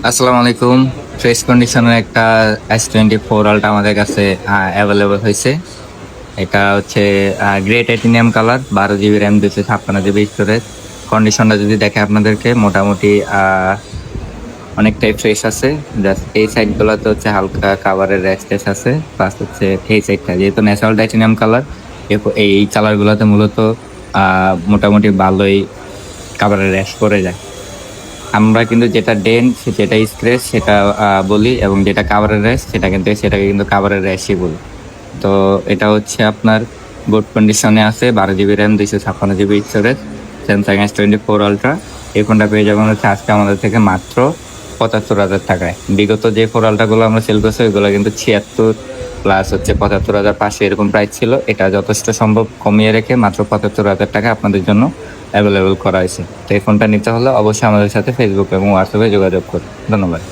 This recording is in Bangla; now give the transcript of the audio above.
আসসালামু আলাইকুম। ফ্রেশ কন্ডিশনের একটা S24 আলট্রা আমাদের কাছে অ্যাভেলেবল হয়েছে। এটা হচ্ছে grey titanium colour, 12 GB RAM, 256 GB storage. কন্ডিশনটা যদি দেখে আপনাদেরকে মোটামুটি অনেকটাই ফ্রেশ আছে। জাস্ট এই সাইড গুলোতে হচ্ছে হালকা কাভারের র্যাশ ট্যাশ আছে, প্লাস হচ্ছে এই সাইডটা যেহেতু ন্যাচারাল টাইটেনিয়াম কালার, এই কালার গুলোতে মূলত মোটামুটি ভালোই কাভারের র্যাশ পড়ে যায়। আমরা কিন্তু যেটা ডেন্ট, যেটা স্ক্র্যাচ সেটা বলি, এবং যেটা কাভারের র্যাশ সেটাকে কিন্তু কাভারের র্যাশই বলি। তো এটা হচ্ছে আপনার গুড কন্ডিশনে আছে, 12 GB RAM, 256 GB storage, Samsung S24 ultra. এই ফোনটা পেয়ে যাবেন হচ্ছে আজকে আমাদের থেকে মাত্র 75,000 টাকায়। বিগত যে 4 আলট্রাগুলো আমরা সেল করছি ওইগুলো কিন্তু 76 প্লাস হচ্ছে 75,500 এরকম প্রাইস ছিল। এটা যথেষ্ট সম্ভব কমিয়ে রেখে মাত্র 75,000 টাকা আপনাদের জন্য অ্যাভেলেবল করা হয়েছে। তো এই ফোনটা নিতে হলে অবশ্যই আমাদের সাথে ফেসবুক এবং হোয়াটসঅ্যাপে যোগাযোগ করুন। ধন্যবাদ।